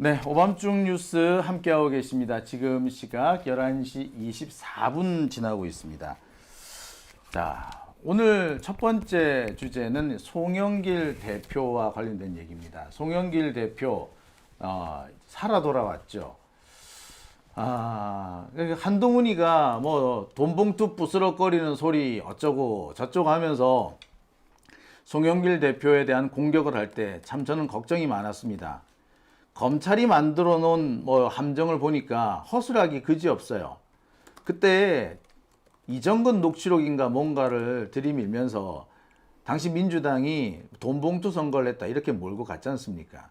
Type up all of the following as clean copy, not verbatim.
네, 오밤중 뉴스 함께하고 계십니다. 지금 시각 11시 24분 지나고 있습니다. 자, 오늘 첫 번째 주제는 송영길 대표와 관련된 얘기입니다. 송영길 대표, 살아 돌아왔죠. 한동훈이가 뭐 돈봉투 부스럭거리는 소리 어쩌고 저쩌고 하면서 송영길 대표에 대한 공격을 할 때 참 저는 걱정이 많았습니다. 검찰이 만들어 놓은 뭐 함정을 보니까 허술하기 그지없어요. 그때 이정근 녹취록인가 뭔가를 들이밀면서 당시 민주당이 돈봉투 선거를 했다 이렇게 몰고 갔지 않습니까?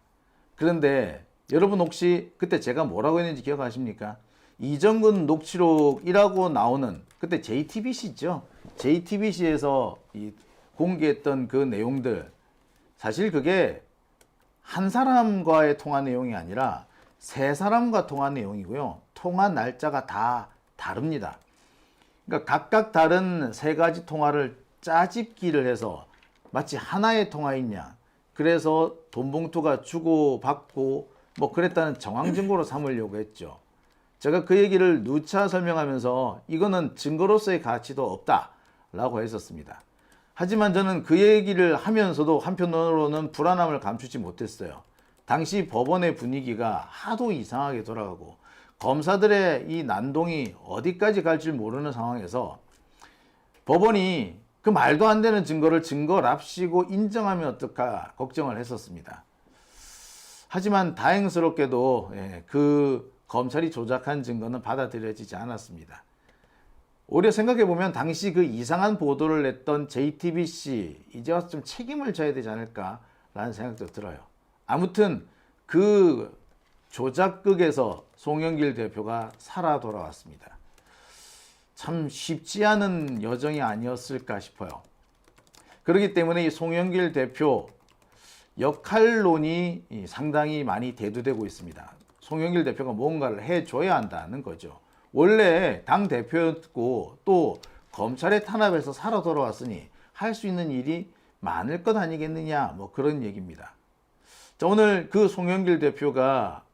그런데 여러분 혹시 그때 제가 뭐라고 했는지 기억하십니까? 이정근 녹취록이라고 나오는 그때 JTBC죠. JTBC에서 공개했던 그 내용들, 사실 그게 한 사람과의 통화 내용이 아니라 세 사람과 통화 내용이고요. 통화 날짜가 다 다릅니다. 그러니까 각각 다른 세 가지 통화를 짜집기를 해서 마치 하나의 통화이냐. 그래서 돈봉투가 주고받고 뭐 그랬다는 정황 증거로 삼으려고 했죠. 제가 그 얘기를 누차 설명하면서 이거는 증거로서의 가치도 없다라고 했었습니다. 하지만 저는 그 얘기를 하면서도 한편으로는 불안함을 감추지 못했어요. 당시 법원의 분위기가 하도 이상하게 돌아가고 검사들의 이 난동이 어디까지 갈 줄 모르는 상황에서 법원이 그 말도 안 되는 증거를 증거랍시고 인정하면 어떨까 걱정을 했었습니다. 하지만 다행스럽게도 그 검찰이 조작한 증거는 받아들여지지 않았습니다. 오히려 생각해보면 당시 그 이상한 보도를 냈던 JTBC 이제 와서 좀 책임을 져야 되지 않을까라는 생각도 들어요. 아무튼 그 조작극에서 송영길 대표가 살아 돌아왔습니다. 참 쉽지 않은 여정이 아니었을까 싶어요. 그렇기 때문에 이 송영길 대표 역할론이 상당히 많이 대두되고 있습니다. 송영길 대표가 뭔가를 해줘야 한다는 거죠. 원래 당 대표였고 또 검찰의 탄압에서 살아 돌아왔으니 할 수 있는 일이 많을 것 아니겠느냐 뭐 그런 얘기입니다. 자, 오늘 그 송영길 대표가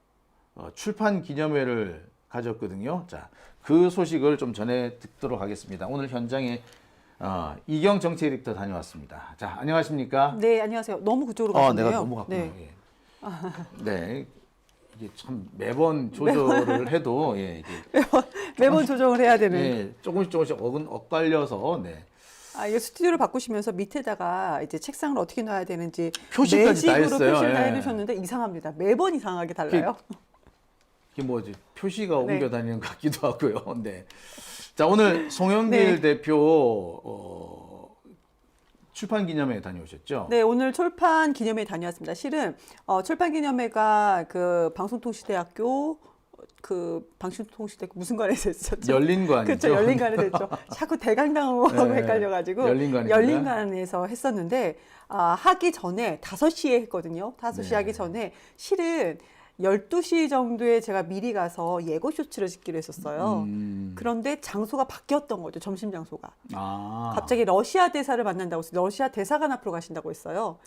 출판 기념회를 가졌거든요. 자, 그 소식을 좀 전해 듣도록 하겠습니다. 오늘 현장에 이경 정치 에디터 다녀왔습니다. 자, 안녕하십니까? 네, 안녕하세요. 너무 그쪽으로 가시네요. 내가 너무 갔구나. 네. 예. 네. 이게 참 매번 조절을 해도 이게 매번 조정을 해야 되는. 네, 조금씩 엇갈려서 네. 이게 스튜디오를 바꾸시면서 밑에다가 이제 책상을 어떻게 놔야 되는지 표시까지 다 매직으로 했어요. 표시를 다 예. 해놓으셨는데 이상합니다. 매번 이상하게 달라요. 이게 뭐지? 표시가 네. 옮겨 다니는 것 같기도 하고요. 네. 자, 오늘 송영길 네. 대표 출판 기념회에 다녀오셨죠? 네, 오늘 출판 기념회에 다녀왔습니다. 실은 출판 기념회가 그 방송통시대학교 방송통시대학교 무슨 관에서 했었죠? 열린관이죠. 그렇죠, 열린관에서 했죠. 자꾸 대강당하고 네. 헷갈려가지고 열린관에서 했었는데 하기 전에 5시에 했거든요. 5시 네. 하기 전에 실은 12시 정도에 제가 미리 가서 예고 쇼츠를 찍기로 했었어요. 그런데 장소가 바뀌었던 거죠. 점심 장소가. 갑자기 러시아 대사를 만난다고 해서 러시아 대사관 앞으로 가신다고 했어요.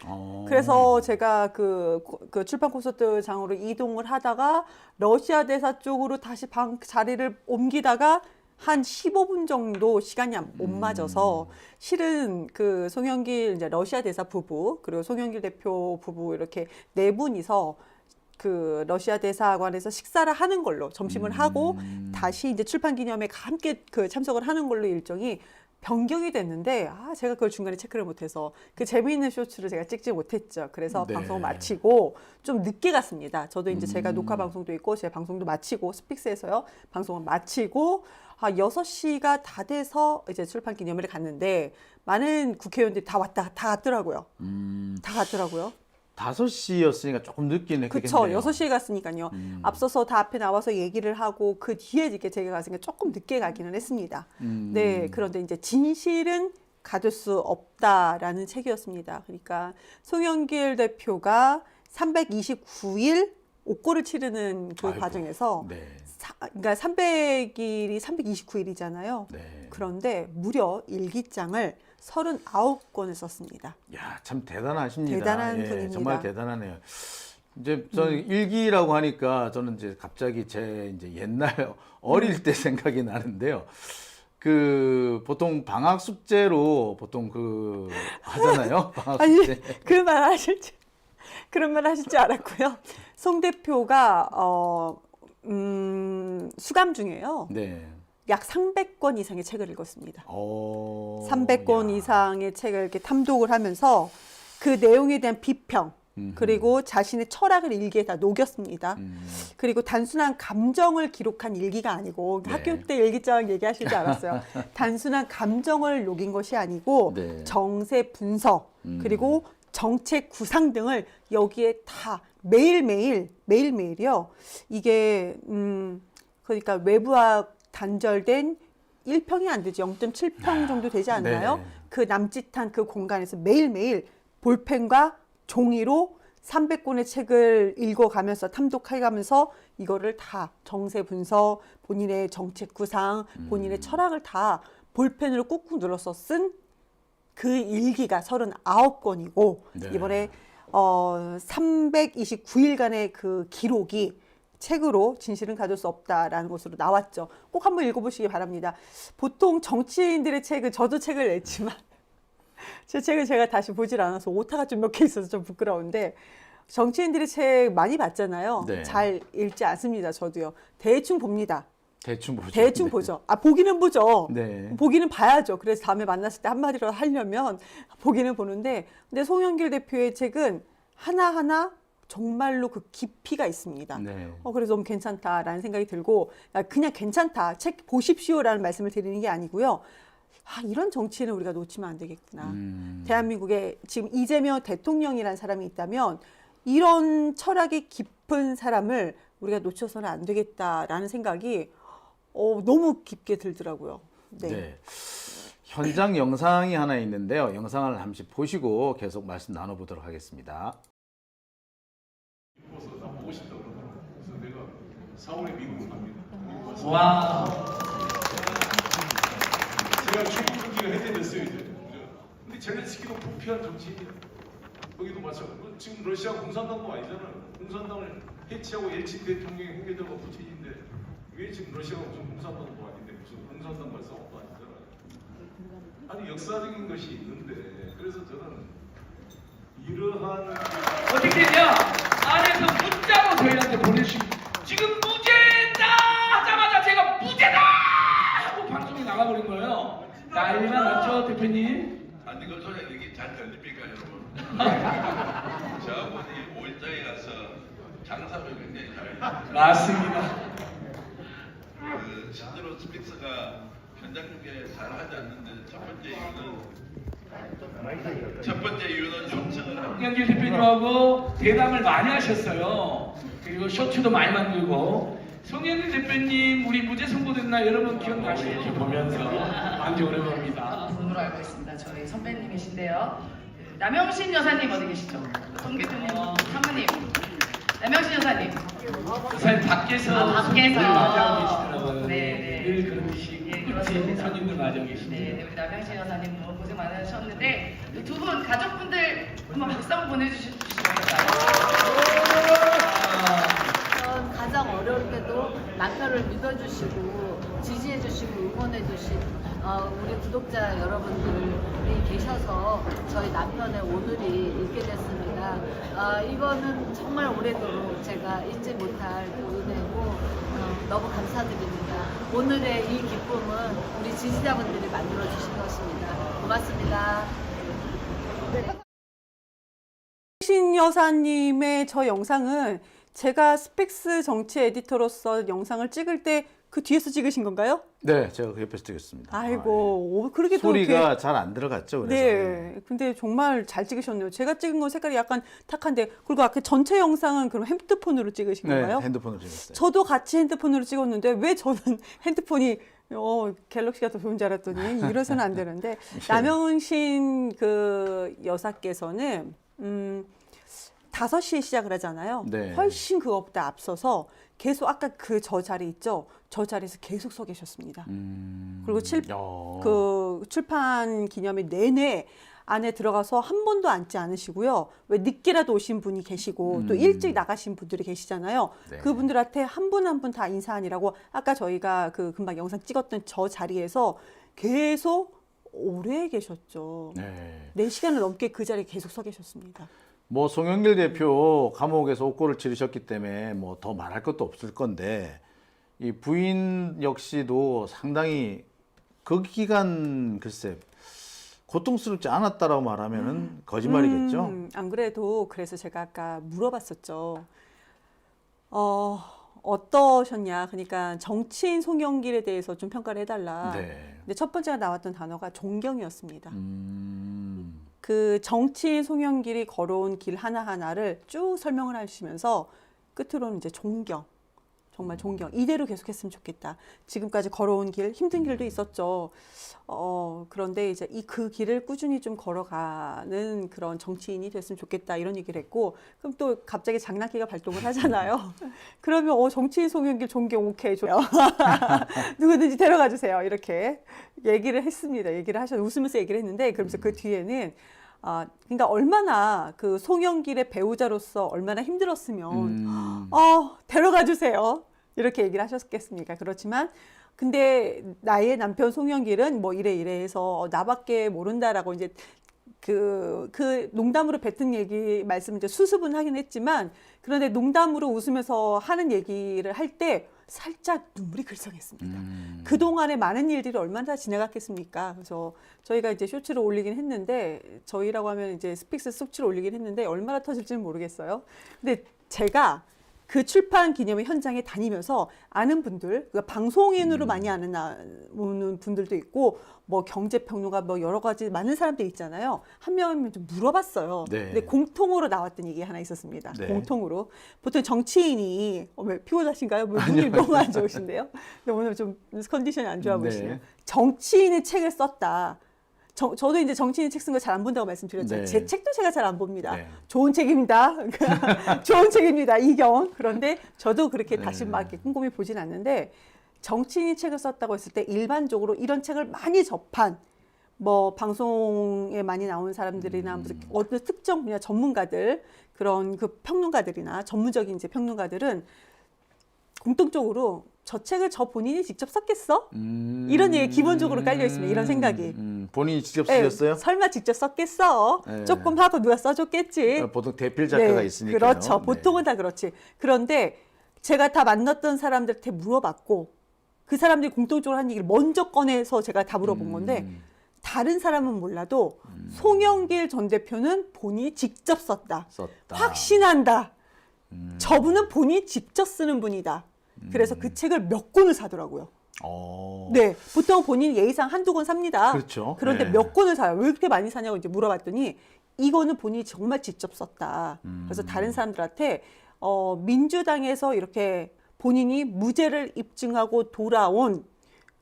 그래서 제가 그 출판 콘서트장으로 이동을 하다가 러시아 대사 쪽으로 다시 자리를 옮기다가 한 15분 정도 시간이 못 맞아서 실은 그 송영길 이제 러시아 대사 부부 그리고 송영길 대표 부부 이렇게 네 분이서 그 러시아 대사관에서 식사를 하는 걸로 점심을 하고 다시 이제 출판 기념회에 함께 그 참석을 하는 걸로 일정이 변경이 됐는데 제가 그걸 중간에 체크를 못해서 그 재미있는 쇼츠를 제가 찍지 못했죠. 그래서 네. 방송을 마치고 좀 늦게 갔습니다. 저도 이제 제가 녹화 방송도 있고 제 방송도 마치고 스픽스에서요 방송을 마치고 6시가 다 돼서 이제 출판 기념회를 갔는데 많은 국회의원들이 다 갔더라고요. 다 갔더라고요. 5시였으니까 조금 늦긴 했겠네요. 그쵸. 6시에 갔으니까요. 앞서서 다 앞에 나와서 얘기를 하고 그 뒤에 이렇게 제가 갔으니까 조금 늦게 가기는 했습니다. 네. 그런데 이제 진실은 가둘 수 없다라는 책이었습니다. 그러니까 송영길 대표가 329일 옥고를 치르는 그 과정에서 네. 그러니까 300일이 329일이잖아요. 네. 그런데 무려 일기장을 39권을 썼습니다. 야, 참 대단하십니다. 대단한 분입니다. 정말 대단하네요. 이제 저는 일기라고 하니까 저는 이제 갑자기 제 이제 옛날 어릴 때 생각이 나는데요. 그 보통 방학 숙제로 보통 그 하잖아요. 방학 아니 숙제. 그런 말 하실 줄 알았고요. 송 대표가 수감 중에요. 네. 약 300권 이상의 책을 읽었습니다. 300권 야. 이상의 책을 이렇게 탐독을 하면서 그 내용에 대한 비평, 그리고 자신의 철학을 일기에 다 녹였습니다. 그리고 단순한 감정을 기록한 일기가 아니고 네. 학교 때 일기장 얘기하실 줄 알았어요. 단순한 감정을 녹인 것이 아니고 네. 정세 분석, 그리고 정책 구상 등을 여기에 다 매일매일이요. 이게 그러니까 외부와 단절된 1평이 안 되죠. 0.7평 정도 되지 않나요? 네. 그 남짓한 그 공간에서 매일매일 볼펜과 종이로 300권의 책을 읽어가면서 탐독해가면서 이거를 다 정세 분석, 본인의 정책 구상, 본인의 철학을 다 볼펜으로 꾹꾹 눌러서 쓴 그 일기가 39권이고 네. 이번에 329일간의 그 기록이 책으로 진실은 가둘 수 없다라는 것으로 나왔죠. 꼭 한번 읽어보시기 바랍니다. 보통 정치인들의 책은 저도 책을 냈지만 제 책을 제가 다시 보질 않아서 오타가 좀 몇 개 있어서 좀 부끄러운데 정치인들의 책 많이 봤잖아요. 네. 잘 읽지 않습니다. 저도요. 대충 봅니다. 대충 보죠. 대충 네. 보죠. 보기는 보죠. 네. 보기는 봐야죠. 그래서 다음에 만났을 때 한마디로 하려면 보기는 보는데 근데 송영길 대표의 책은 하나하나 정말로 그 깊이가 있습니다. 네. 그래서 너무 괜찮다라는 생각이 들고 그냥 괜찮다. 책 보십시오라는 말씀을 드리는 게 아니고요. 이런 정치인을 우리가 놓치면 안 되겠구나. 대한민국에 지금 이재명 대통령이라는 사람이 있다면 이런 철학이 깊은 사람을 우리가 놓쳐서는 안 되겠다라는 생각이 너무 깊게 들더라고요. 네. 네. 현장 영상이 하나 있는데요. 영상을 잠시 보시고 계속 말씀 나눠보도록 하겠습니다. 싶어서 나 보고 싶다 그러고 그래서 내가 4월에 미국을 갑니다. 미국 가서 와. 제가 출국기가 해제됐어요 이제. 근데 젤렌스키도 부패한 정치인이야. 거기도 마찬가지고 지금 러시아 공산당도 아니잖아요. 공산당을 해체하고 엘친 대통령이 후계자가 푸틴인데 왜 지금 러시아가 무슨 공산당도 아닌데 무슨 공산당과 싸움도 아니잖아요. 아니 역사적인 것이 있는데 그래서 저는 이러한 어떻게 되냐? 안에서 문자로 저희한테 보내주신 지금 무죄다 하자마자 제가 무죄다 하고 방송이 나가버린 거예요. 난리가 났죠 대표님? 아니 그 소리 이렇게 잘 들립니까 여러분? 저분이 5일장에 가서 장사를 굉장히 잘해요. 맞습니다. 그 실제로 스픽스가 현장 중에 잘하지 않는데 첫 번째 이유는 요청을 합니다. 송영길 대표님하고 대담을 많이 하셨어요. 그리고 쇼츠도 많이 만들고 송영길 대표님 우리 무죄 선고된 날 여러분 기억나시는지 보면서 아주 오랜만입니다. 분으로 알고 있습니다. 저희 선배님이신데요. 남영신 여사님 어디 계시죠? 송 대표님 사모님. 남영신 여사님. 사실 밖에서 밖에서. 손님들 맞이하고 계시더라고요. 네. 늘 그러시고 예, 그렇습니다. 손님들 맞이하고 계시네요. 네, 우리 남영신 여사님 너무 고생 많으셨는데 두 분 가족분들 한번 박수 한번 보내주시면 좋겠어요. 전 가장 어려울 때도 남편을 믿어주시고 지지해주시고 응원해주신 우리 구독자 여러분들이 계셔서 저희 남편의 오늘이 있게 됐습니다. 이거는 정말 오래도록 제가 잊지 못할 그 은혜고 너무 감사드립니다. 오늘의 이 기쁨은 우리 지지자분들이 만들어주신 것입니다. 고맙습니다. 신 여사님의 저 영상은 제가 스펙스 정치 에디터로서 영상을 찍을 때 그 뒤에서 찍으신 건가요? 네, 제가 그 옆에서 찍었습니다. 아이고, 그렇게 또 소리가 이렇게- 잘 안 들어갔죠. 그래서. 네, 근데 정말 잘 찍으셨네요. 제가 찍은 건 색깔이 약간 탁한데, 그리고 아까 전체 영상은 그럼 핸드폰으로 찍으신 네, 건가요? 핸드폰으로 찍었어요. 저도 같이 핸드폰으로 찍었는데 왜 저는 핸드폰이 갤럭시가 더 좋은 줄 알았더니 이래서는 안 되는데 남영신 그 여사께서는 5시에 시작을 하잖아요. 네. 훨씬 그것보다 앞서서 계속 아까 그 저 자리 있죠? 저 자리에서 계속 서 계셨습니다. 그리고 야. 그 출판 기념일 내내 안에 들어가서 한 번도 앉지 않으시고요. 왜 늦게라도 오신 분이 계시고 또 일찍 나가신 분들이 계시잖아요. 네. 그분들한테 한 분 한 분 다 인사하느라고 아까 저희가 그 금방 영상 찍었던 저 자리에서 계속 오래 계셨죠. 네. 4시간을 넘게 그 자리에 계속 서 계셨습니다. 뭐 송영길 대표 감옥에서 옥고를 치르셨기 때문에 뭐 더 말할 것도 없을 건데 이 부인 역시도 상당히 그 기간 글쎄 고통스럽지 않았다라고 말하면은 거짓말이겠죠. 안 그래도 그래서 제가 아까 물어봤었죠. 어떠셨냐? 그러니까 정치인 송영길에 대해서 좀 평가를 해달라. 네. 근데 첫 번째가 나왔던 단어가 존경이었습니다. 그 정치인 송영길이 걸어온 길 하나하나를 쭉 설명을 하시면서 끝으로는 이제 존경. 정말 존경. 이대로 계속했으면 좋겠다. 지금까지 걸어온 길, 힘든 길도 있었죠. 그런데 이제 그 길을 꾸준히 좀 걸어가는 그런 정치인이 됐으면 좋겠다. 이런 얘기를 했고, 그럼 또 갑자기 장난기가 발동을 하잖아요. 그러면 정치인 송영길 존경 오케이 줘요. 누구든지 데려가 주세요. 이렇게 얘기를 했습니다. 얘기를 웃으면서 얘기를 했는데, 그러면서 그 뒤에는 그러니까 얼마나 그 송영길의 배우자로서 얼마나 힘들었으면 데려가 주세요. 이렇게 얘기를 하셨겠습니까? 그렇지만 근데 나의 남편 송영길은 뭐 이래 해서 나밖에 모른다라고 이제 그 농담으로 뱉은 얘기 말씀 이제 수습은 하긴 했지만 그런데 농담으로 웃으면서 하는 얘기를 할 때 살짝 눈물이 글썽했습니다. 그동안에 많은 일들이 얼마나 지나갔겠습니까? 그래서 저희가 이제 쇼츠를 올리긴 했는데 저희라고 하면 이제 스픽스 쇼츠를 올리긴 했는데 얼마나 터질지는 모르겠어요. 근데 제가 그 출판 기념회 현장에 다니면서 아는 분들, 그러니까 방송인으로 많이 아는 분들도 있고, 뭐 경제평론가, 뭐 여러 가지 많은 사람들이 있잖아요. 한 명 한 명 좀 물어봤어요. 네. 근데 공통으로 나왔던 얘기 하나 있었습니다. 네. 공통으로. 보통 정치인이, 왜 피곤하신가요? 뭐 눈이 너무 안 좋으신데요? 근데 오늘 좀 컨디션이 안 좋아 보시네요. 네. 정치인의 책을 썼다. 저도 이제 정치인 책 쓴 거 잘 안 본다고 말씀드렸잖아요. 네. 제 책도 제가 잘 안 봅니다. 네. 좋은 책입니다. 좋은 책입니다. 이경. 그런데 저도 그렇게 다시 막 이렇게 꼼꼼히 보진 않는데 정치인이 책을 썼다고 했을 때 일반적으로 이런 책을 많이 접한 뭐 방송에 많이 나온 사람들이나 무슨 어느 특정 분야 전문가들 그런 그 평론가들이나 전문적인 이제 평론가들은 공통적으로 저 책을 저 본인이 직접 썼겠어? 이런 얘기 기본적으로 깔려 있습니다. 이런 생각이. 본인이 직접 네, 쓰셨어요? 설마 직접 썼겠어? 네. 조금 하고 누가 써줬겠지. 보통 대필 작가가 네, 있으니까요. 그렇죠. 네. 보통은 다 그렇지. 그런데 제가 다 만났던 사람들한테 물어봤고 그 사람들이 공통적으로 한 얘기를 먼저 꺼내서 제가 다 물어본 건데 다른 사람은 몰라도 송영길 전 대표는 본인이 직접 썼다. 확신한다. 저분은 본인이 직접 쓰는 분이다. 그래서 그 책을 몇 권을 사더라고요. 네, 보통 본인 예의상 한두 권 삽니다. 그렇죠. 그런데 네. 몇 권을 사요? 왜 그렇게 많이 사냐고 이제 물어봤더니 이거는 본인이 정말 직접 썼다. 그래서 다른 사람들한테 민주당에서 이렇게 본인이 무죄를 입증하고 돌아온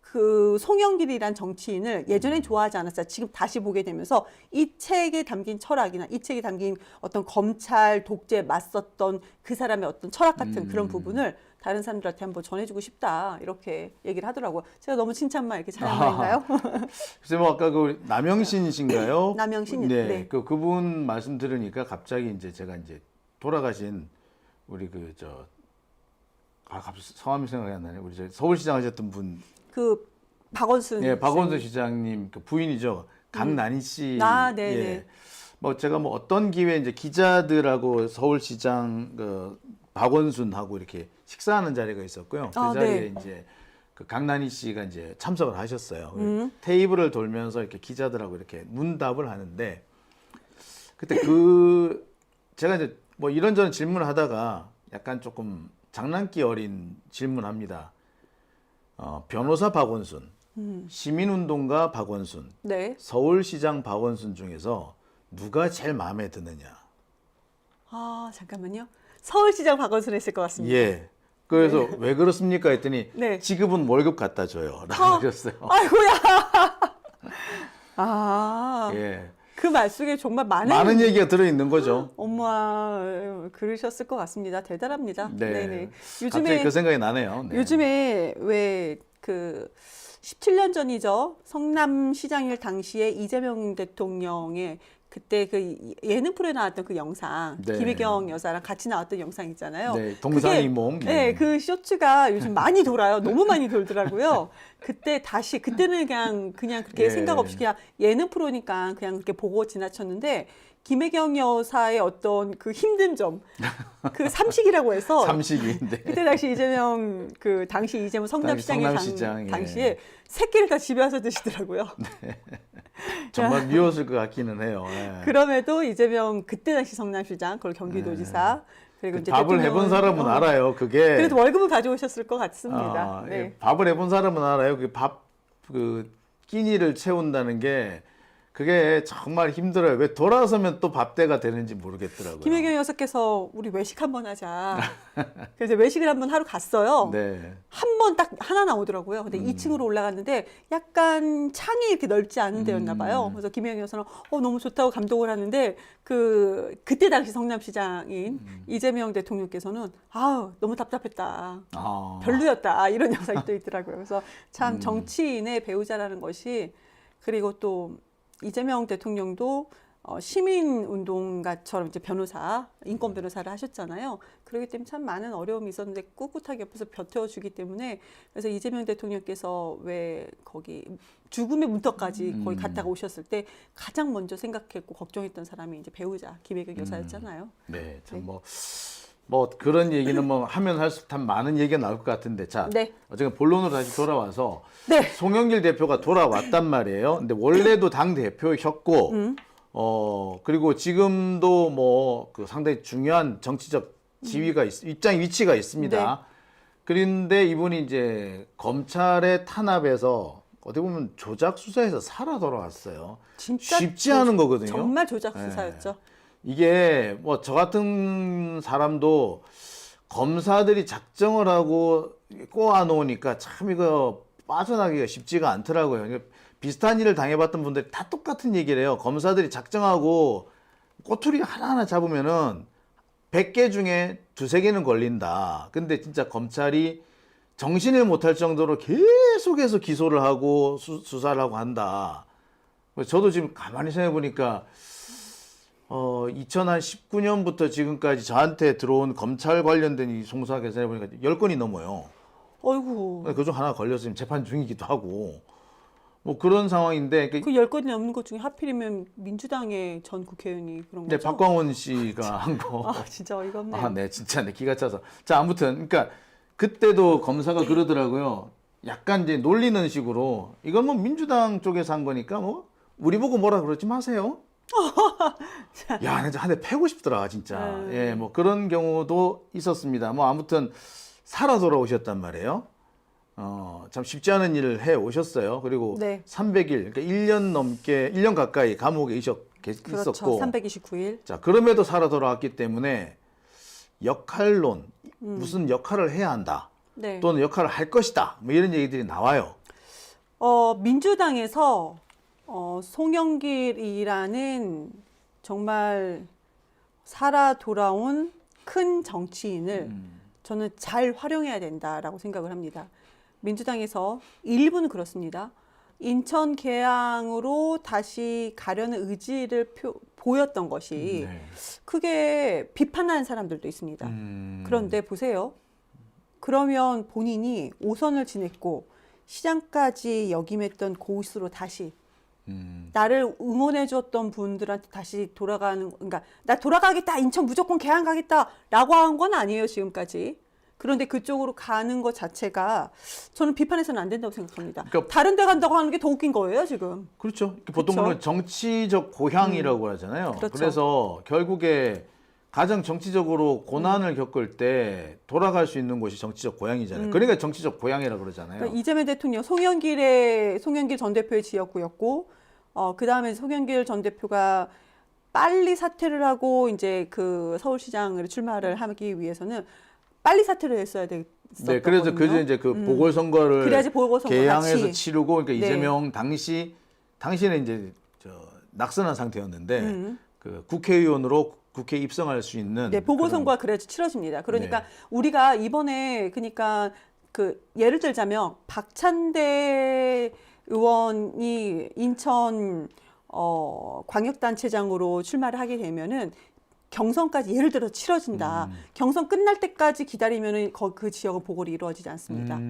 그 송영길이란 정치인을 예전엔 좋아하지 않았어요. 지금 다시 보게 되면서 이 책에 담긴 철학이나 이 책에 담긴 어떤 검찰 독재에 맞섰던 그 사람의 어떤 철학 같은 그런 부분을 다른 사람들한테 한번 전해주고 싶다. 이렇게 얘기를 하더라고요. 제가 너무 칭찬만 이렇게 잘한 말인가요? 글쎄 뭐 아까 그 남영신이신가요? 남영신. 네. 네. 그분 말씀 들으니까 갑자기 이제 제가 이제 돌아가신 우리 갑자기 성함이 생각이 안 나네. 우리 서울시장 하셨던 분. 그 박원순. 예, 박원순 시장님 그 부인이죠. 강난희 씨. 네네. 예. 뭐 제가 뭐 어떤 기회에 이제 기자들하고 서울시장 그 박원순하고 이렇게 식사하는 자리가 있었고요. 그 자리에 네. 이제 그 강난희 씨가 이제 참석을 하셨어요. 테이블을 돌면서 이렇게 기자들하고 이렇게 문답을 하는데 그때 제가 이제 뭐 이런저런 질문을 하다가 약간 조금 장난기 어린 질문합니다. 변호사 박원순, 시민운동가 박원순, 네. 서울시장 박원순 중에서 누가 제일 마음에 드느냐? 잠깐만요. 서울시장 박원순 했을 것 같습니다. 예. 그래서 왜 그렇습니까? 했더니 네. 지급은 월급 갖다 줘요. 라고 하셨어요. 아이고야. 예. 그 말 속에 정말 많은 얘기가 들어있는 거죠. 엄마 그러셨을 것 같습니다. 대단합니다. 네. 네네. 갑자기 그 생각이 나네요. 네. 요즘에 왜 그 17년 전이죠. 성남시장일 당시에 이재명 대통령의 그때 그 예능 프로에 나왔던 그 영상, 네. 김혜경 여사랑 같이 나왔던 영상 있잖아요. 네, 동상이몽. 그게, 네, 그 쇼츠가 요즘 많이 돌아요. 너무 많이 돌더라고요. 그때는 그냥 그렇게 예. 생각 없이 그냥 예능 프로니까 그냥 그렇게 보고 지나쳤는데 김혜경 여사의 어떤 그 힘든 점, 그 삼식이라고 해서 삼식인데. 그때 당시 이재명 그 당시 이재명 성남시장의 성남시장, 예. 당시에 새끼를 다 집에 와서 드시더라고요. 정말 미웠을 것 같기는 해요. 예. 그럼에도 이재명 그때 당시 성남시장, 그리고 경기도지사 그리고 이제 밥을 대통령은- 해본 사람은 알아요. 그게 그래도 월급을 가져오셨을 것 같습니다. 아, 네. 예, 밥을 해본 사람은 알아요. 그 끼니를 채운다는 게 그게 정말 힘들어요. 왜 돌아서면 또 밥대가 되는지 모르겠더라고요. 김혜경 여사께서 우리 외식 한번 하자. 그래서 외식을 한번 하러 갔어요. 네. 한 번 딱 하나 나오더라고요. 근데 2층으로 올라갔는데 약간 창이 이렇게 넓지 않은 데였나 봐요. 그래서 김혜경 여사는 너무 좋다고 감동을 하는데 그때 당시 성남시장인 이재명 대통령께서는 너무 답답했다. 아. 별로였다. 이런 영상이 또 있더라고요. 그래서 참 정치인의 배우자라는 것이 그리고 또 이재명 대통령도 시민운동가처럼 이제 변호사, 인권 변호사를 하셨잖아요. 그렇기 때문에 참 많은 어려움이 있었는데 꿋꿋하게 옆에서 버텨주기 때문에 그래서 이재명 대통령께서 왜 거기 죽음의 문턱까지 거기 갔다가 오셨을 때 가장 먼저 생각했고 걱정했던 사람이 이제 배우자 김혜경 여사였잖아요. 네, 참 네. 뭐 그런 얘기는 뭐 하면 할수록 참 많은 얘기가 나올 것 같은데 자, 네. 어쨌든 본론으로 다시 돌아와서 네. 송영길 대표가 돌아왔단 말이에요. 근데 원래도 당 대표셨고 그리고 지금도 뭐 그 상당히 중요한 정치적 지위가 위치가 있습니다. 네. 그런데 이분이 이제 검찰의 탄압에서 어떻게 보면 조작 수사에서 살아 돌아왔어요. 진짜 쉽지 않은 거거든요. 정말 조작 네. 수사였죠. 이게 뭐 저 같은 사람도 검사들이 작정을 하고 꼬아 놓으니까 참 이거 빠져나기가 쉽지가 않더라고요. 이게 비슷한 일을 당해봤던 분들이 다 똑같은 얘기를 해요. 검사들이 작정하고 꼬투리 하나하나 잡으면은 100개 중에 2~3개는 걸린다. 근데 진짜 검찰이 정신을 못할 정도로 계속해서 기소를 하고 수사를 하고 한다. 저도 지금 가만히 생각해 보니까 2019년부터 지금까지 저한테 들어온 검찰 관련된 이 송사 계산해 보니까 10건이 넘어요. 어이구. 그중 하나 걸려서 지금 재판 중이기도 하고 뭐 그런 상황인데 그 10건이 넘는 것 중에 하필이면 민주당의 전 국회의원이 그런 네, 거죠? 박광원 씨가 한 거. 진짜 어이가 없네. 네, 진짜 내 기가 차서. 자, 아무튼 그러니까 그때도 검사가 그러더라고요. 약간 이제 놀리는 식으로 이건 뭐 민주당 쪽에서 한 거니까 뭐 우리 보고 뭐라 그러지 마세요. 야, 진짜 한 대 패고 싶더라, 진짜. 예, 뭐 그런 경우도 있었습니다. 뭐 아무튼 살아 돌아오셨단 말이에요. 참 쉽지 않은 일을 해 오셨어요. 그리고 네. 300일, 그러니까 1년 가까이 감옥에 그렇죠. 있었고. 329일. 자, 그럼에도 살아 돌아왔기 때문에 역할론, 무슨 역할을 해야 한다. 네. 또는 역할을 할 것이다. 뭐 이런 얘기들이 나와요. 민주당에서 송영길이라는 정말 살아 돌아온 큰 정치인을 저는 잘 활용해야 된다라고 생각을 합니다. 민주당에서 일부는 그렇습니다. 인천 계양으로 다시 가려는 의지를 보였던 것이 네. 크게 비판하는 사람들도 있습니다. 그런데 보세요. 그러면 본인이 5선을 지냈고 시장까지 역임했던 고수로 다시 나를 응원해 줬던 분들한테 다시 돌아가는, 그러니까 나 돌아가겠다, 인천 무조건 계양 가겠다라고 한 건 아니에요, 지금까지. 그런데 그쪽으로 가는 것 자체가 저는 비판해서는 안 된다고 생각합니다. 그러니까 다른 데 간다고 하는 게 더 웃긴 거예요, 지금. 그렇죠. 보통 그렇죠. 은 정치적 고향이라고 하잖아요. 그렇죠. 그래서 결국에 가장 정치적으로 고난을 겪을 때 돌아갈 수 있는 곳이 정치적 고향이잖아요. 그러니까 정치적 고향이라고 그러잖아요. 그러니까 이재명 대통령 송영길 전 대표의 지역구였고, 그 다음에 송영길 전 대표가 빨리 사퇴를 하고 이제 그 서울시장으로 출마를 하기 위해서는 빨리 사퇴를 했어야 됐었거든요. 네, 그래서 그저 이제 그 보궐선거를 그래야지 보궐선거 개항해서 같이. 치르고, 그러니까 네. 이재명 당시는 이제 낙선한 상태였는데 그 국회의원으로 국회에 입성할 수 있는 네, 보궐선거가 그래야지 치러집니다. 그러니까 네. 우리가 이번에 그러니까 예를 들자면 박찬대 의원이 인천 광역단체장으로 출마를 하게 되면은 경선까지 예를 들어 치러진다. 경선 끝날 때까지 기다리면은 그 지역은 보궐이 이루어지지 않습니다.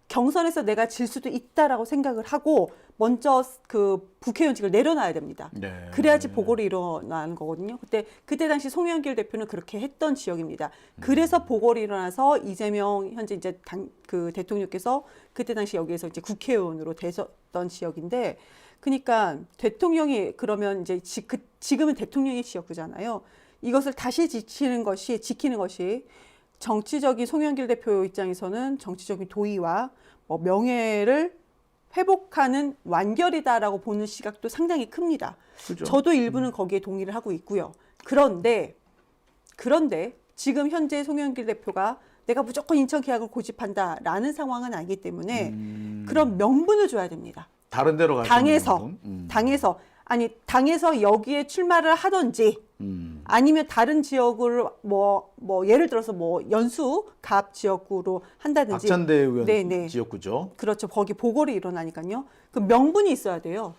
경선에서 내가 질 수도 있다라고 생각을 하고 먼저 그 국회의원직을 내려놔야 됩니다. 네. 그래야지 보궐이 일어나는 거거든요. 그때 당시 송영길 대표는 그렇게 했던 지역입니다. 그래서 보궐이 일어나서 이재명 현재 이제 그 대통령께서 그때 당시 여기에서 이제 국회의원으로 되셨던 지역인데, 그러니까 대통령이 그러면 이제 지금은 대통령의 지역구잖아요. 이것을 다시 지키는 것이 정치적인 송영길 대표 입장에서는 정치적인 도의와 뭐 명예를 회복하는 완결이다라고 보는 시각도 상당히 큽니다. 그죠. 저도 일부는 거기에 동의를 하고 있고요. 그런데 지금 현재 송영길 대표가 내가 무조건 인천 계약을 고집한다라는 상황은 아니기 때문에 그런 명분을 줘야 됩니다. 다른 데로 갈 당에서 여기에 출마를 하든지 아니면 다른 지역을 뭐 예를 들어서 뭐 연수 갑 지역구로 한다든지. 박찬대 의원 네네. 지역구죠. 그렇죠. 거기 보궐이 일어나니까요. 그 명분이 있어야 돼요.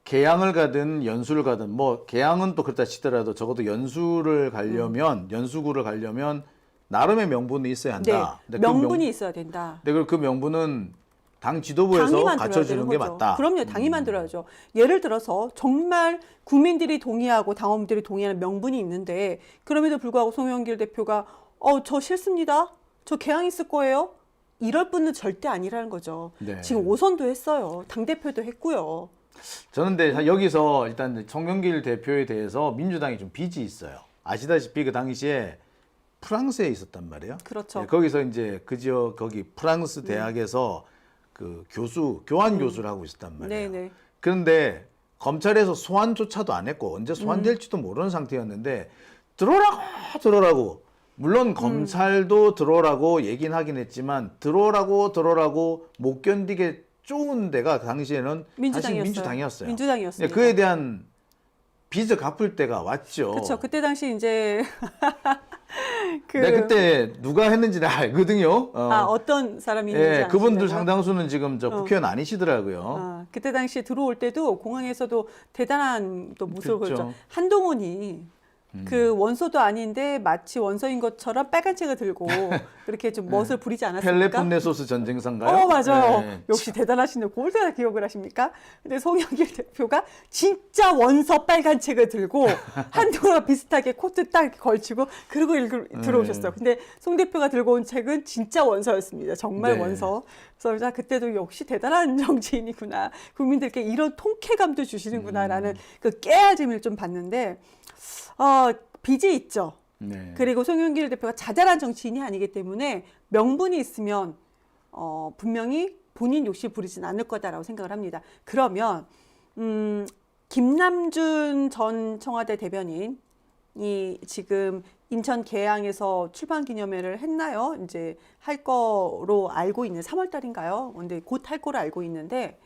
개항을 가든 연수를 가든, 뭐 개항은 또 그렇다 치더라도 적어도 연수를 가려면 연수구를 가려면 나름의 명분이 있어야 한다. 네. 명분이 있어야 된다. 근데 그 명분은 당 지도부에서 갖춰지는 게 맞다. 그럼요. 당이 만들어야죠. 예를 들어서 정말 국민들이 동의하고 당원들이 동의하는 명분이 있는데 그럼에도 불구하고 송영길 대표가 저 싫습니다. 저 개항 있을 거예요. 이럴 분은 절대 아니라는 거죠. 네. 지금 5선도 했어요. 당대표도 했고요. 저는 근데 여기서 일단 송영길 대표에 대해서 민주당이 좀 빚이 있어요. 아시다시피 그 당시에 프랑스에 있었단 말이에요. 그렇죠. 네, 거기서 이제 그 지역 거기 프랑스 대학에서 그 교환 교수를 하고 있었단 말이에요. 네네. 그런데 검찰에서 소환조차도 안 했고 언제 소환될지도 모르는 상태였는데 들어오라고 물론 검찰도 들어오라고 얘기는 하긴 했지만 들어오라고 못 견디게 쪼은 데가 당시에는 사실 민주당이었어요. 민주당이었습니다. 그에 대한 빚을 갚을 때가 왔죠. 그렇죠. 그때 당시 이제 내가 그때 누가 했는지는 알거든요. 어떤 사람이 있는지 예, 그분들 아시냐고요? 상당수는 지금 저 국회의원 아니시더라고요. 그때 당시에 들어올 때도 공항에서도 대단한 또 모습을 그렇죠. 보였죠. 한동훈이 그 원소도 아닌데 마치 원소인 것처럼 빨간 책을 들고 그렇게 좀 멋을 부리지 않았습니까? 펠레폰네소스 전쟁사인가요? 맞아요. 네. 역시 대단하시네요. 그걸 다 기억을 하십니까? 근데 송영길 대표가 진짜 원서 빨간 책을 들고 한동훈과 비슷하게 코트 딱 걸치고 그러고 들어오셨어요. 근데 송 대표가 들고 온 책은 진짜 원서였습니다. 정말 네. 원서. 그래서 그때도 역시 대단한 정치인이구나. 국민들께 이런 통쾌감도 주시는구나라는 그 깨알짐을 좀 봤는데 빚이 있죠. 네. 그리고 송영길 대표가 자잘한 정치인이 아니기 때문에 명분이 있으면 분명히 본인 욕심 부리진 않을 거다라고 생각을 합니다. 그러면 김남준 전 청와대 대변인이 지금 인천 계양에서 출판 기념회를 했나요? 이제 할 거로 알고 있는 3월 달인가요? 근데 곧 할 거로 알고 있는데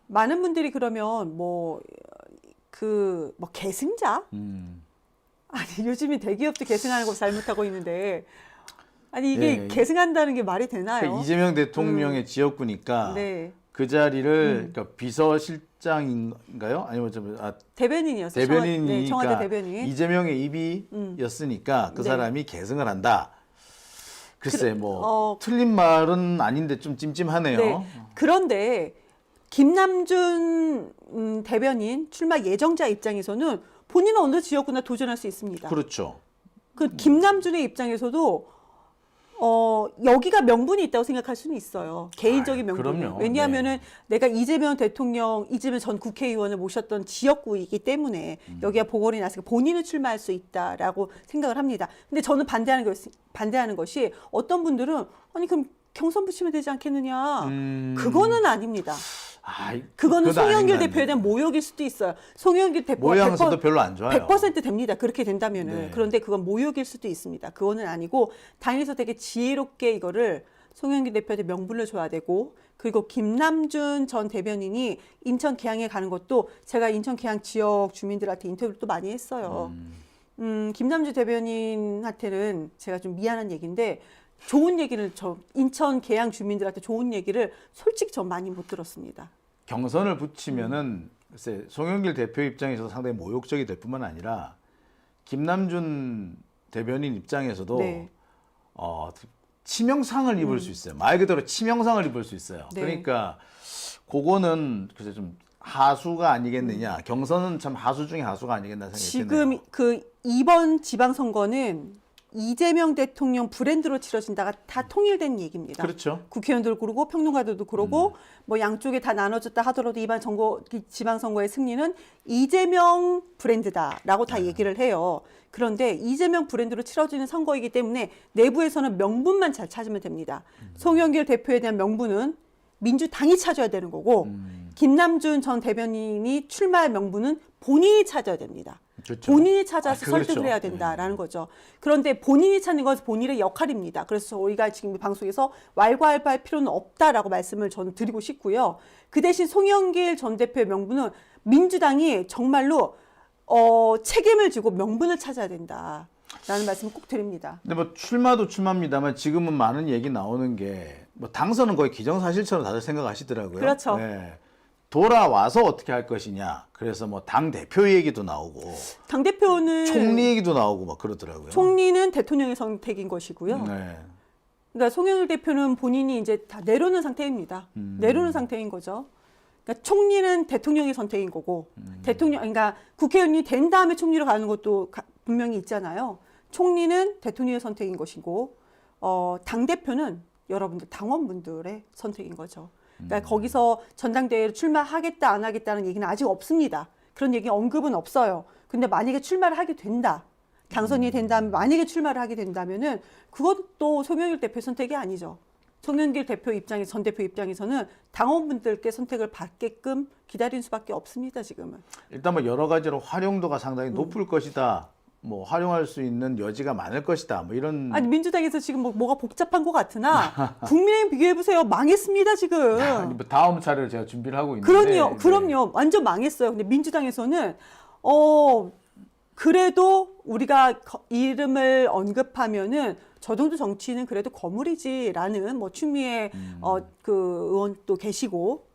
많은 분들이 그러면 뭐 계승자? 아니 요즘에 대기업도 계승하는 거 잘못하고 있는데 아니 이게 네. 계승한다는 게 말이 되나요? 그러니까 이재명 대통령의 지역구니까 네. 그 자리를 그러니까 비서실장인가요? 아니면 대변인이었어요. 대변인이니까 청와대 대변인. 이재명의 입이였으니까 그 네. 사람이 계승을 한다. 글쎄 틀린 말은 아닌데 좀 찜찜하네요. 네. 그런데 김남준 대변인 출마 예정자 입장에서는 본인은 어느 지역구나 도전할 수 있습니다. 그렇죠. 그 김남준의 입장에서도 여기가 명분이 있다고 생각할 수는 있어요. 개인적인 명분이. 그럼요. 왜냐하면은 내가 이재명 전 국회의원을 모셨던 지역구이기 때문에 여기가 보궐이 났으니까 본인은 출마할 수 있다라고 생각을 합니다. 근데 저는 반대하는 것이 어떤 분들은 아니 그럼 경선 붙이면 되지 않겠느냐. 그거는 아닙니다. 그거는 송영길 대표에 대한 모욕일 수도 있어요. 송영길 대표 모양새도 별로 안 좋아요. 100% 됩니다. 그렇게 된다면은. 네. 그런데 그건 모욕일 수도 있습니다. 그거는 아니고 당에서 되게 지혜롭게 이거를 송영길 대표한테 명분을 줘야 되고 그리고 김남준 전 대변인이 인천 계양에 가는 것도 제가 인천 계양 지역 주민들한테 인터뷰를 또 많이 했어요. 김남준 대변인한테는 제가 좀 미안한 얘기인데 좋은 얘기를 인천 계양 주민들한테 좋은 얘기를 솔직히 전 많이 못 들었습니다. 경선을 붙이면은 글쎄 송영길 대표 입장에서도 상당히 모욕적이 될 뿐만 아니라 김남준 대변인 입장에서도 네. 치명상을 입을 수 있어요. 말 그대로 치명상을 입을 수 있어요. 네. 그러니까 그거는 글쎄 좀 하수가 아니겠느냐. 경선은 참 하수 중에 하수가 아니겠나 생각이 지금 드네요. 그 이번 지방선거는 이재명 대통령 브랜드로 치러진다가 다 통일된 얘기입니다. 그렇죠. 국회의원들 그러고 평론가들도 그러고 뭐 양쪽에 다 나눠졌다 하더라도 이번 지방선거의 승리는 이재명 브랜드다라고 다 얘기를 해요. 그런데 이재명 브랜드로 치러지는 선거이기 때문에 내부에서는 명분만 잘 찾으면 됩니다. 송영길 대표에 대한 명분은 민주당이 찾아야 되는 거고 김남준 전 대변인이 출마할 명분은 본인이 찾아야 됩니다. 그렇죠. 본인이 찾아서 그렇죠. 설득을 해야 된다라는 거죠. 그런데 본인이 찾는 것은 본인의 역할입니다. 그래서 우리가 지금 방송에서 왈가왈부할 필요는 없다라고 말씀을 저는 드리고 싶고요. 그 대신 송영길 전 대표의 명분은 민주당이 정말로 책임을 지고 명분을 찾아야 된다라는 말씀을 꼭 드립니다. 근데 뭐 출마도 출마입니다만 지금은 많은 얘기 나오는 게 뭐 당선은 거의 기정사실처럼 다들 생각하시더라고요. 그렇죠. 네. 돌아와서 어떻게 할 것이냐. 그래서 뭐 당 대표 얘기도 나오고 당대표는 총리 얘기도 나오고 막 그러더라고요. 총리는 대통령의 선택인 것이고요. 네. 그러니까 송영길 대표는 본인이 이제 다 내려놓는 상태입니다. 내려놓는 상태인 거죠. 그러니까 총리는 대통령의 선택인 거고, 그러니까 국회의원이 된 다음에 총리로 가는 것도 분명히 있잖아요. 총리는 대통령의 선택인 것이고, 당 대표는 여러분들 당원분들의 선택인 거죠. 그러니까 거기서 전당대회로 출마하겠다 안 하겠다는 얘기는 아직 없습니다. 그런 얘기 언급은 없어요. 근데 만약에 출마를 하게 된다. 당선이 된다면 만약에 출마를 하게 된다면은 그것도 송영길 대표 선택이 아니죠. 송영길 대표 입장에 전 대표 입장에서는 당원분들께 선택을 받게끔 기다리는 수밖에 없습니다. 지금은. 일단 뭐 여러 가지로 활용도가 상당히 높을 것이다. 뭐 활용할 수 있는 여지가 많을 것이다. 뭐 이런 아니 민주당에서 지금 뭐가 복잡한 것 같으나 국민의힘 비교해 보세요. 망했습니다 지금. 아니, 뭐 다음 차례를 제가 준비를 하고 있는데 그럼요, 네. 그럼요. 완전 망했어요. 근데 민주당에서는 그래도 우리가 이름을 언급하면은 저 정도 정치는 그래도 거물이지라는 뭐 추미애 그 의원도 계시고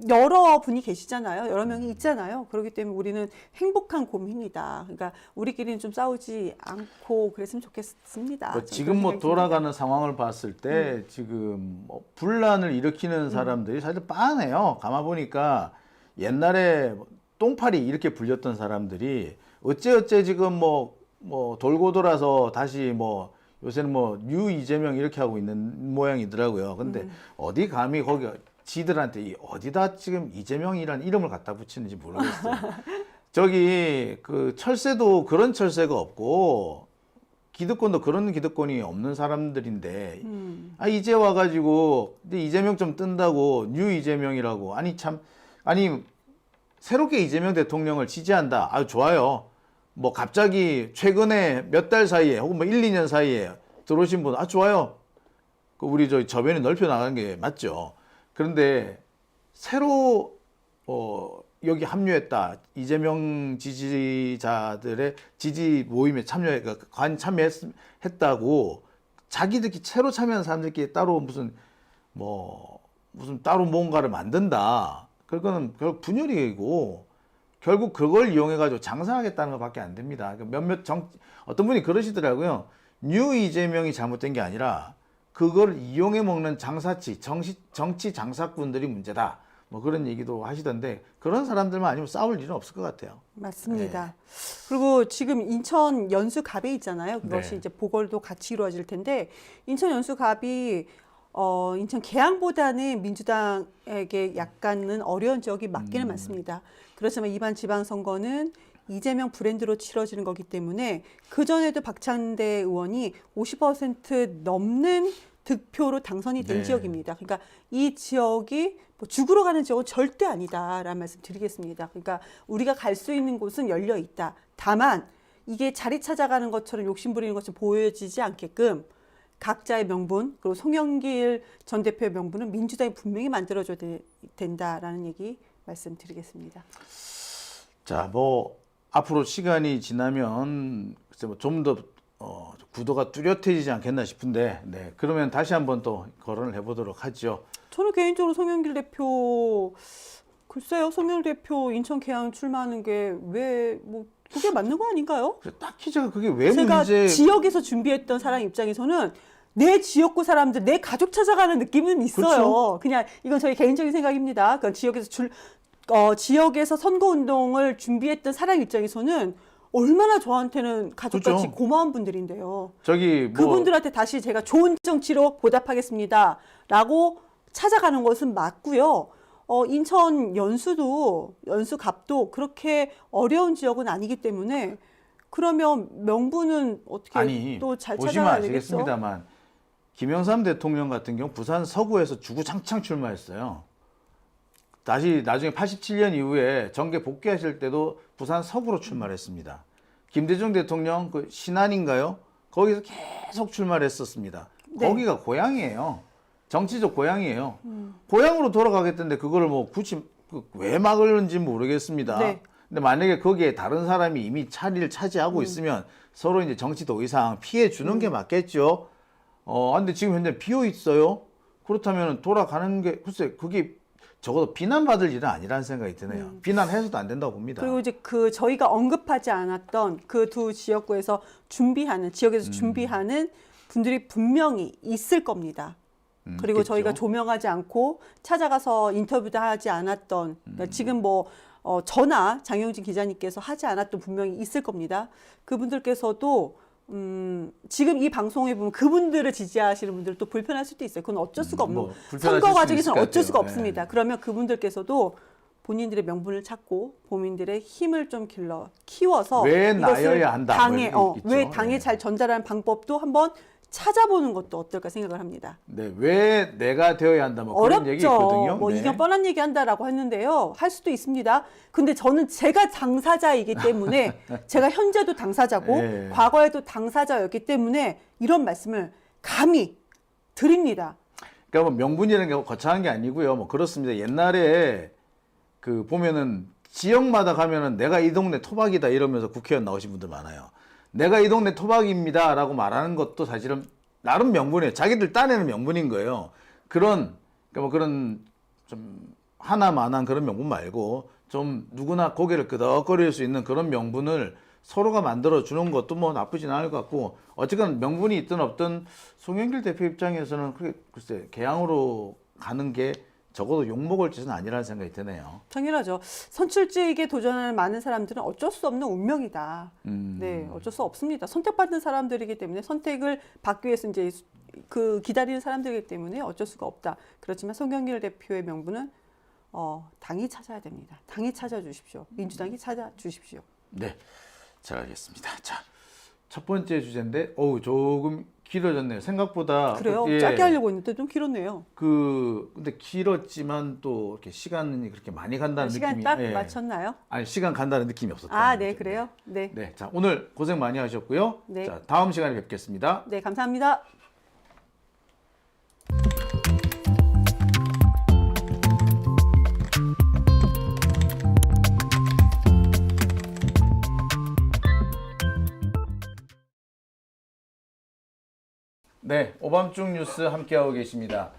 여러 분이 계시잖아요. 여러 명이 있잖아요. 그렇기 때문에 우리는 행복한 고민이다. 그러니까 우리끼리는 좀 싸우지 않고 그랬으면 좋겠습니다. 뭐 지금 뭐 돌아가는 상황을 봤을 때 지금 뭐 분란을 일으키는 사람들이 사실 빤해요. 가만 보니까 옛날에 똥파리 이렇게 불렸던 사람들이 어째 지금 뭐 돌고 돌아서 다시 뭐 요새는 뭐 뉴 이재명 이렇게 하고 있는 모양이더라고요. 근데 어디 감히 거기 지들한테 어디다 지금 이재명이라는 이름을 갖다 붙이는지 모르겠어요. 저기 그 철새도 그런 철새가 없고 기득권도 그런 기득권이 없는 사람들인데 이제 와가지고 이재명 좀 뜬다고 뉴 이재명이라고 아니 새롭게 이재명 대통령을 지지한다. 좋아요. 뭐 갑자기 최근에 몇 달 사이에 혹은 뭐 1, 2년 사이에 들어오신 분 좋아요. 우리 저변이 넓혀 나가는 게 맞죠. 그런데 새로 여기 합류했다. 이재명 지지자들의 지지 모임에 참여했다고 자기들끼리 새로 참여한 사람들끼리 따로 무슨 따로 뭔가를 만든다. 그거는 결국 분열이고 결국 그걸 이용해 가지고 장사하겠다는 것밖에 안 됩니다. 어떤 분이 그러시더라고요. 뉴 이재명이 잘못된 게 아니라 그걸 이용해 먹는 장사치, 정치 장사꾼들이 문제다. 뭐 그런 얘기도 하시던데 그런 사람들만 아니면 싸울 일은 없을 것 같아요. 맞습니다. 네. 그리고 지금 인천 연수갑에 있잖아요. 그것이 네. 이제 보궐도 같이 이루어질 텐데 인천 연수갑이 인천 계양보다는 민주당에게 약간은 어려운 지역이 맞기는 맞습니다. 그렇지만 이번 지방선거는 이재명 브랜드로 치러지는 거기 때문에 그전에도 박찬대 의원이 50% 넘는 득표로 당선이 된 지역입니다. 그러니까 이 지역이 뭐 죽으러 가는 지역은 절대 아니다라는 말씀 드리겠습니다. 그러니까 우리가 갈 수 있는 곳은 열려 있다. 다만 이게 자리 찾아가는 것처럼 욕심부리는 것처럼 보여지지 않게끔 각자의 명분 그리고 송영길 전 대표의 명분은 민주당이 분명히 만들어줘야 된다라는 얘기 말씀드리겠습니다. 자, 뭐 앞으로 시간이 지나면 좀 더 부도가 뚜렷해지지 않겠나 싶은데, 네, 그러면 다시 한번 또 거론을 해보도록 하죠. 저는 개인적으로 송영길 대표, 글쎄요, 송영길 대표 인천 계양 출마하는 게 왜 뭐 그게 맞는 거 아닌가요? 딱히 제가 그게 왜 제가 문제? 지역에서 준비했던 사람 입장에서는 내 지역구 사람들, 내 가족 찾아가는 느낌은 있어요. 그렇죠. 그냥 이건 저희 개인적인 생각입니다. 그러니까 지역에서 선거운동을 준비했던 사람 입장에서는 얼마나 저한테는 가족같이 그렇죠. 고마운 분들인데요. 저기 뭐 그분들한테 다시 제가 좋은 정치로 보답하겠습니다. 라고 찾아가는 것은 맞고요. 인천 연수 값도 그렇게 어려운 지역은 아니기 때문에 그러면 명분은 어떻게 아니 또 잘 보시면 찾아가야 되겠어? 아시겠습니다만 김영삼 대통령 같은 경우 부산 서구에서 주구장창 출마했어요. 다시 나중에 87년 이후에 정계 복귀하실 때도 부산 서구로 출마를 했습니다. 김대중 대통령 그 신안인가요? 거기서 계속 출마를 했었습니다. 네. 거기가 고향이에요. 정치적 고향이에요. 고향으로 돌아가겠다는데 그거를 뭐 굳이 왜 막을는지 모르겠습니다. 네. 근데 만약에 거기에 다른 사람이 이미 자리를 차지하고 있으면 서로 이제 정치 도의상 피해 주는 게 맞겠죠. 근데 지금 현재 비어 있어요. 그렇다면 돌아가는 게 글쎄 그게 적어도 비난받을 일은 아니라는 생각이 드네요. 비난해서도 안 된다고 봅니다. 그리고 이제 저희가 언급하지 않았던 그 두 지역구에서 지역에서 준비하는 분들이 분명히 있을 겁니다. 그리고 있겠죠. 저희가 조명하지 않고 찾아가서 인터뷰도 하지 않았던, 그러니까 지금 뭐 저나 장영진 기자님께서 하지 않았던 분명히 있을 겁니다. 그분들께서도 지금 이 방송에 보면 그분들을 지지하시는 분들 또 불편할 수도 있어요. 그건 어쩔 수가 없는, 불편하실 선거 수 과정에서는 있을 것 어쩔 수가 같아요. 없습니다. 그러면 그분들께서도 본인들의 명분을 찾고 본인들의 힘을 좀 키워서 왜 이것을 나여야 한다, 당에, 뭐 있죠. 왜 당에 네. 잘 전달하는 방법도 한번 찾아보는 것도 어떨까 생각을 합니다. 네, 왜 내가 되어야 한다 뭐 그런 얘기 어렵죠. 있거든요. 뭐 네. 이건 뻔한 얘기 한다라고 했는데요. 할 수도 있습니다. 근데 저는 제가 당사자이기 때문에 제가 현재도 당사자고 네. 과거에도 당사자였기 때문에 이런 말씀을 감히 드립니다. 그러니까 뭐 명분이라는 게 거창한 게 아니고요. 뭐 그렇습니다. 옛날에 그 보면은 지역마다 가면은 내가 이 동네 토박이다 이러면서 국회의원 나오신 분들 많아요. 내가 이 동네 토박이입니다라고 말하는 것도 사실은 나름 명분이에요. 자기들 딴에는 명분인 거예요. 그러니까 뭐 그런 좀 하나만한 그런 명분 말고 좀 누구나 고개를 끄덕거릴 수 있는 그런 명분을 서로가 만들어 주는 것도 뭐 나쁘진 않을 것 같고 어쨌든 명분이 있든 없든 송영길 대표 입장에서는 글쎄 개항으로 가는 게 적어도 욕먹을 짓은 아니라는 생각이 드네요. 당연하죠. 선출직에 도전하는 많은 사람들은 어쩔 수 없는 운명이다. 네, 어쩔 수 없습니다. 선택받는 사람들이기 때문에 선택을 받기 위해서 이제 기다리는 사람들이기 때문에 어쩔 수가 없다. 그렇지만 송영길 대표의 명분은 당이 찾아야 됩니다. 당이 찾아주십시오. 민주당이 찾아주십시오. 네, 잘 알겠습니다. 자, 첫 번째 주제인데, 조금 길어졌네요. 생각보다 그래요? 예, 짧게 하려고 했는데 좀 길었네요. 근데 길었지만 또 이렇게 시간이 그렇게 많이 간다는 시간 느낌이 딱 예. 맞췄나요? 아니 시간 간다는 느낌이 없었다. 아, 네, 그래요? 네. 네, 자 오늘 고생 많이 하셨고요. 네. 자 다음 시간에 뵙겠습니다. 네, 감사합니다. 네, 오밤중 뉴스 함께하고 계십니다.